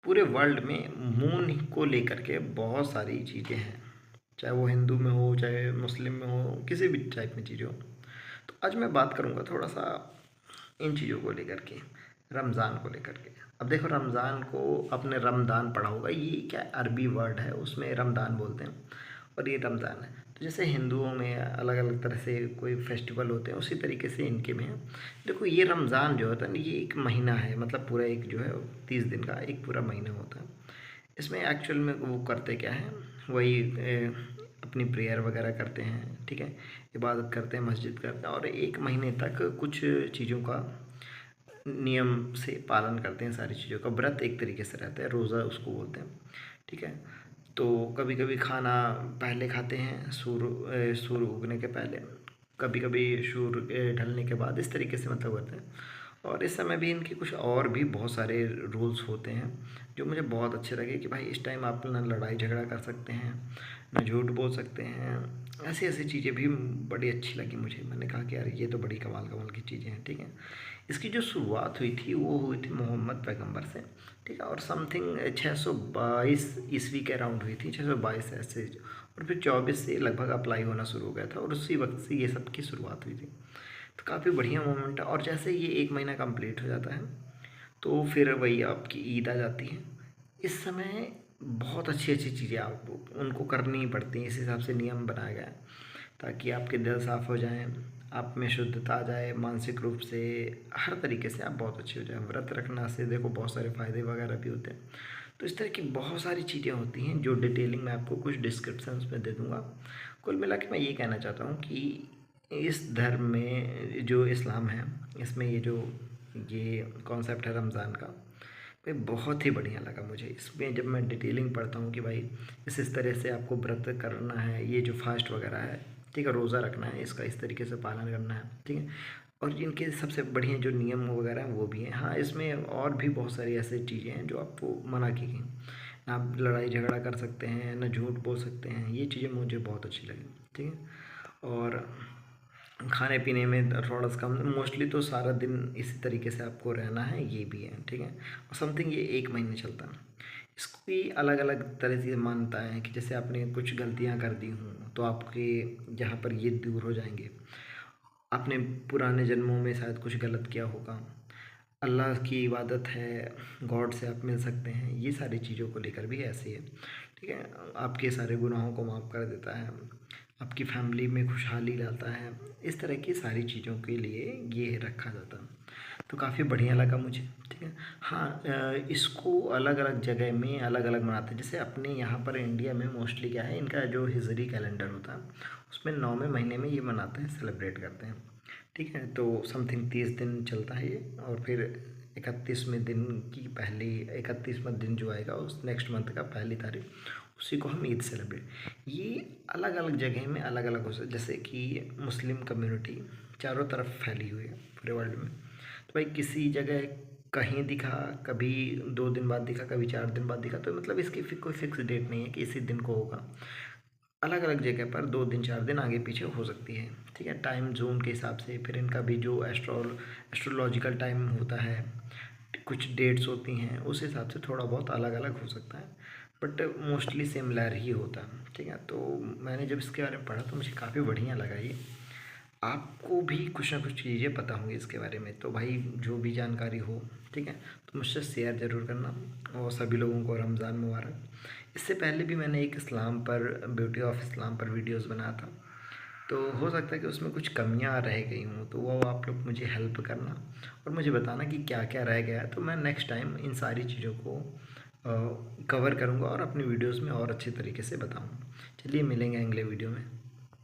पूरे वर्ल्ड में मून को लेकर के बहुत सारी चीज़ें हैं, चाहे वो हिंदू में हो, चाहे मुस्लिम में हो, किसी भी टाइप में चीज़ें हो। तो आज मैं बात करूँगा थोड़ा सा इन चीज़ों को लेकर के, रमज़ान को लेकर के। अब देखो, रमज़ान को आपने रमदान पढ़ा होगा, ये क्या अरबी वर्ड है, उसमें रमदान बोलते हैं और ये रमज़ान है। तो जैसे हिंदुओं में अलग अलग तरह से कोई फेस्टिवल होते हैं, उसी तरीके से इनके में है। देखो, ये रमज़ान जो होता है ना, ये एक महीना है, मतलब पूरा एक जो है 30 दिन का एक पूरा महीना होता है। इसमें एक्चुअल में वो करते क्या हैं, वही अपनी प्रेयर वगैरह करते हैं, ठीक है, इबादत करते हैं, मस्जिद करते हैं और एक महीने तक कुछ चीज़ों का नियम से पालन करते हैं। सारी चीज़ों का व्रत एक तरीके से रहता है, रोज़ा उसको बोलते हैं, ठीक है। तो कभी कभी खाना पहले खाते हैं, सूर्य उगने के पहले, कभी कभी सूर्य ढलने के बाद, इस तरीके से मतलब होता है। और इस समय भी इनके कुछ और भी बहुत सारे रूल्स होते हैं जो मुझे बहुत अच्छे लगे कि भाई इस टाइम आप ना लड़ाई झगड़ा कर सकते हैं, ना झूठ बोल सकते हैं। ऐसी ऐसी चीज़ें भी बड़ी अच्छी लगी मुझे। मैंने कहा कि यार ये तो बड़ी कमाल कमाल की चीज़ें हैं, ठीक है। इसकी जो शुरुआत हुई थी वो हुई थी मोहम्मद पैगंबर से, ठीक है, और समथिंग 622 ईस्वी के अराउंड हुई थी, 622 ऐसे। और फिर 24 से लगभग अप्लाई होना शुरू हो गया था और उसी वक्त से ये सब की शुरुआत हुई थी। तो काफ़ी बढ़िया मोमेंट है। और जैसे ये एक महीना कंप्लीट हो जाता है तो फिर वही आपकी ईद आ जाती है। इस समय बहुत अच्छी अच्छी चीज़ें आपको उनको करनी ही पड़ती हैं, इस हिसाब से नियम बनाया गया है ताकि आपके दिल साफ़ हो जाएं, आप में शुद्धता आ जाए, मानसिक रूप से हर तरीके से आप बहुत अच्छे हो जाएं। व्रत रखना से देखो बहुत सारे फ़ायदे वगैरह भी होते हैं। तो इस तरह की बहुत सारी चीज़ें होती हैं जो डिटेलिंग में आपको कुछ डिस्क्रिप्शंस में दे दूँगा। कुल मिला के मैं ये कहना चाहता हूँ कि इस धर्म में जो इस्लाम है, इसमें ये कॉन्सेप्ट है रमज़ान का, भाई बहुत ही बढ़िया लगा मुझे। इसमें जब मैं डिटेलिंग पढ़ता हूँ कि भाई इस तरह से आपको व्रत करना है, ये जो फास्ट वगैरह है, ठीक है, रोज़ा रखना है, इसका इस तरीके से पालन करना है, ठीक है। और इनके सबसे बढ़िया जो नियम वगैरह हैं वो भी हैं। हाँ, इसमें और भी बहुत सारी ऐसी चीज़ें हैं जो आपको मना की गई। ना आप लड़ाई झगड़ा कर सकते हैं, ना झूठ बोल सकते हैं, ये चीज़ें मुझे बहुत अच्छी लगी, ठीक है। और खाने पीने में थोड़ा सा कम, मोस्टली तो सारा दिन इसी तरीके से आपको रहना है, ये भी है, ठीक है। और समथिंग ये एक महीने चलता है। इसकी अलग अलग तरह से मान्यताएँ हैं कि जैसे आपने कुछ गलतियाँ कर दी हों तो आपके यहाँ पर ये दूर हो जाएंगे। आपने पुराने जन्मों में शायद कुछ गलत किया होगा, अल्लाह की इबादत है, गॉड से आप मिल सकते हैं, ये सारी चीज़ों को लेकर भी ऐसे ही है, ठीक है। आपके सारे गुनाहों को माफ़ कर देता है, आपकी फैमिली में खुशहाली लाता है, इस तरह की सारी चीज़ों के लिए ये रखा जाता है। तो काफ़ी बढ़िया लगा मुझे, ठीक है। हाँ, इसको अलग अलग जगह में अलग अलग मनाते हैं। जैसे अपने यहाँ पर इंडिया में मोस्टली क्या है, इनका जो हिजरी कैलेंडर होता है उसमें 9वें महीने में ये मनाते हैं, सेलिब्रेट करते हैं, ठीक है। तो समथिंग 30 दिन चलता है ये, और फिर 31वें दिन की पहली 31वां दिन जो आएगा उस नेक्स्ट मंथ का पहली तारीख, उसी को हम ईद सेलिब्रेट। ये अलग अलग जगह में अलग अलग हो सकता है। जैसे कि मुस्लिम कम्युनिटी चारों तरफ फैली हुई है पूरे वर्ल्ड में, तो भाई किसी जगह कहीं दिखा, कभी 2 दिन बाद दिखा, कभी 4 दिन बाद दिखा, तो मतलब इसकी कोई फिक्स डेट नहीं है कि इसी दिन को होगा। अलग अलग जगह पर 2 दिन 4 दिन आगे पीछे हो सकती है, ठीक है, टाइम जोन के हिसाब से। फिर इनका भी जो एस्ट्रोलॉजिकल टाइम होता है, कुछ डेट्स होती हैं, उस हिसाब से थोड़ा बहुत अलग अलग हो सकता है, बट मोस्टली सिमिलर ही होता है, ठीक है। तो मैंने जब इसके बारे में पढ़ा तो मुझे काफ़ी बढ़िया लगा ये। आपको भी कुछ ना कुछ चीज़ें पता होंगी इसके बारे में, तो भाई जो भी जानकारी हो, ठीक है, तो मुझसे शेयर ज़रूर करना। और सभी लोगों को रमज़ान मुबारक। इससे पहले भी मैंने एक इस्लाम पर, ब्यूटी ऑफ इस्लाम पर वीडियोस बनाया था, तो हो सकता है कि उसमें कुछ कमियां रह गई हों, तो वो आप लोग मुझे हेल्प करना और मुझे बताना कि क्या क्या रह गया है। तो मैं नेक्स्ट टाइम इन सारी चीज़ों को कवर करूँगा और अपनी वीडियोज़ में और अच्छे तरीके से बताऊँगा। चलिए, मिलेंगे अगले वीडियो में।